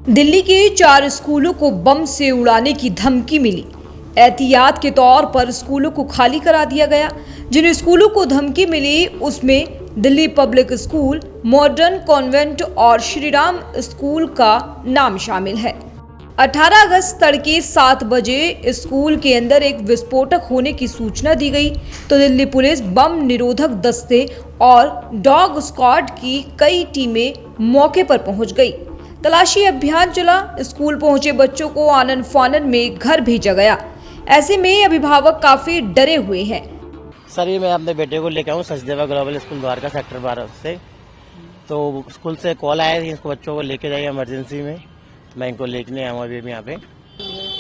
दिल्ली के 4 स्कूलों को बम से उड़ाने की धमकी मिली। एहतियात के तौर पर स्कूलों को खाली करा दिया गया। जिन स्कूलों को धमकी मिली उसमें Delhi public school, modern convent और श्रीराम स्कूल का नाम शामिल है। 18 अगस्त तड़के 7 बजे स्कूल के अंदर एक विस्फोटक होने की सूचना दी गई तो दिल्ली पुलिस बम निरोधक दस्ते और डॉग स्क्वाड की कई टीमें मौके पर पहुंच गई। तलाशी अभियान चला। स्कूल पहुंचे बच्चों को आनन फानन में घर भेजा गया। ऐसे में अभिभावक काफी डरे हुए हैं। सर ये मैं अपने बेटे को लेकर आऊँ Sachdeva global school Dwarka sector 12 से, तो स्कूल से कॉल आया कि इसको बच्चों को लेके जाइए इमरजेंसी में, तो मैं इनको लेके आया हूँ अभी यहाँ पे।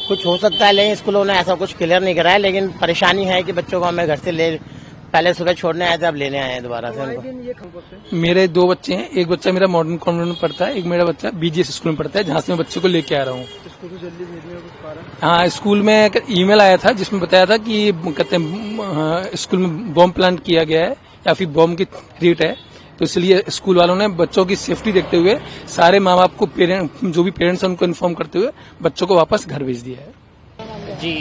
कुछ हो सकता है लेकिन स्कूलों ने ऐसा कुछ क्लियर नहीं कराया, लेकिन परेशानी है कि बच्चों को हमें घर से पहले सुबह छोड़ने आए थे, अब लेने आए हैं दोबारा से उनको। मेरे 2 बच्चे हैं, एक बच्चा मेरा मॉडर्न कॉन्वेंट में पढ़ता है, एक मेरा बच्चा बीजीएस स्कूल में पढ़ता है, जहाँ से मैं बच्चे को लेके आ रहा हूँ। हाँ, स्कूल में ईमेल आया था जिसमें बताया था कि कहते हैं स्कूल में बॉम्ब प्लांट किया गया है या फिर बॉम्ब की थ्रेट है, तो इसलिए स्कूल वालों ने बच्चों की सेफ्टी देखते हुए सारे माँ बाप को जो भी पेरेंट्स हैं उनको इन्फॉर्म करते हुए बच्चों को वापस घर भेज दिया है। जी,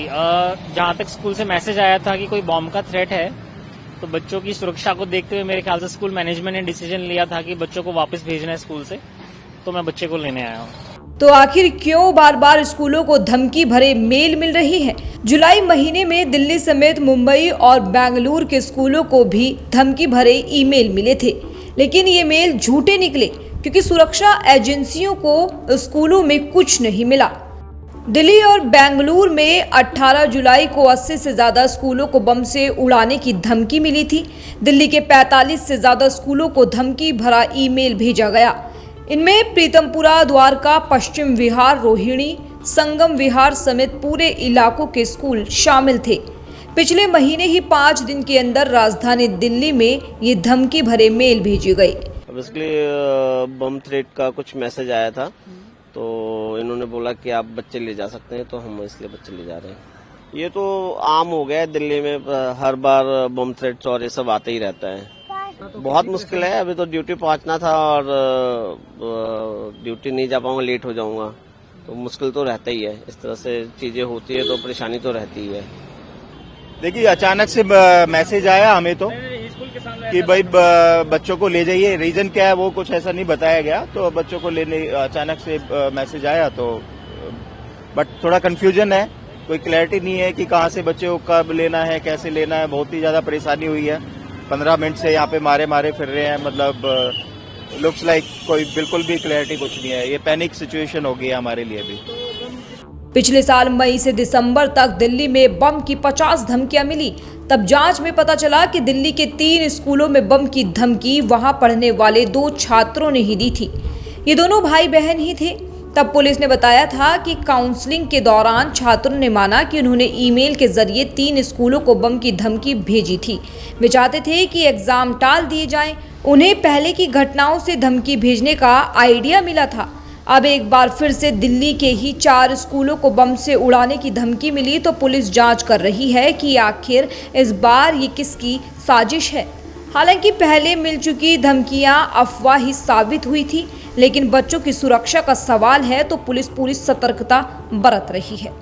जहाँ तक स्कूल से मैसेज आया था कि कोई बॉम्ब का थ्रेट है, तो बच्चों की सुरक्षा को देखते हुए मेरे ख्याल से स्कूल मैनेजमेंट ने डिसीजन लिया था कि बच्चों को वापस भेजना है स्कूल से, तो मैं बच्चे को लेने आया हूँ। तो आखिर क्यों बार बार स्कूलों को धमकी भरे मेल मिल रही है? जुलाई महीने में दिल्ली समेत मुंबई और बेंगलुरु के स्कूलों को भी धमकी भरे ईमेल मिले थे, लेकिन ये मेल झूठे निकले क्योंकि सुरक्षा एजेंसियों को स्कूलों में कुछ नहीं मिला। दिल्ली और बेंगलुरु में 18 जुलाई को 80 से ज्यादा स्कूलों को बम से उड़ाने की धमकी मिली थी। दिल्ली के 45 से ज्यादा स्कूलों को धमकी भरा ईमेल भेजा गया। इनमें प्रीतमपुरा, द्वारका, पश्चिम विहार, रोहिणी, संगम विहार समेत पूरे इलाकों के स्कूल शामिल थे। पिछले महीने ही 5 दिन के अंदर राजधानी दिल्ली में ये धमकी भरे मेल भेजे गए। बेसिकली बम थ्रेट का कुछ मैसेज आया था, तो इन्होंने बोला कि आप बच्चे ले जा सकते हैं, तो हम इसलिए बच्चे ले जा रहे हैं। ये तो आम हो गया है दिल्ली में, हर बार बम थ्रेट्स और ये सब आते ही रहता है। बहुत मुश्किल है, अभी तो ड्यूटी पहुंचना था और ड्यूटी नहीं जा पाऊंगा, लेट हो जाऊंगा, तो मुश्किल तो रहता ही है। इस तरह से चीजें होती है तो परेशानी तो रहती ही है। देखिए, अचानक से मैसेज आया हमें तो कि भाई बच्चों को ले जाइए। रीजन क्या है वो कुछ ऐसा नहीं बताया गया, तो बच्चों को लेने अचानक से मैसेज आया, तो बट थोड़ा कंफ्यूजन है, कोई क्लैरिटी नहीं है कि कहाँ से बच्चे को कब लेना है, कैसे लेना है। बहुत ही ज्यादा परेशानी हुई है। 15 मिनट से यहाँ पे मारे फिर रहे हैं, मतलब लुक्स लाइक कोई बिल्कुल भी क्लैरिटी कुछ नहीं है। ये पैनिक सिचुएशन हो गई है हमारे लिए भी। पिछले साल मई से दिसंबर तक दिल्ली में बम की 50 धमकियां मिली। तब जांच में पता चला कि दिल्ली के 3 स्कूलों में बम की धमकी वहां पढ़ने वाले 2 छात्रों ने ही दी थी। ये दोनों भाई बहन ही थे। तब पुलिस ने बताया था कि काउंसलिंग के दौरान छात्रों ने माना कि उन्होंने ईमेल के जरिए 3 स्कूलों को बम की धमकी भेजी थी। वे चाहते थे कि एग्जाम टाल दिए जाएं। उन्हें पहले की घटनाओं से धमकी भेजने का आइडिया मिला था। अब एक बार फिर से दिल्ली के ही 4 स्कूलों को बम से उड़ाने की धमकी मिली, तो पुलिस जांच कर रही है कि आखिर इस बार ये किसकी साजिश है। हालांकि पहले मिल चुकी धमकियां अफवाह ही साबित हुई थी, लेकिन बच्चों की सुरक्षा का सवाल है तो पुलिस पूरी सतर्कता बरत रही है।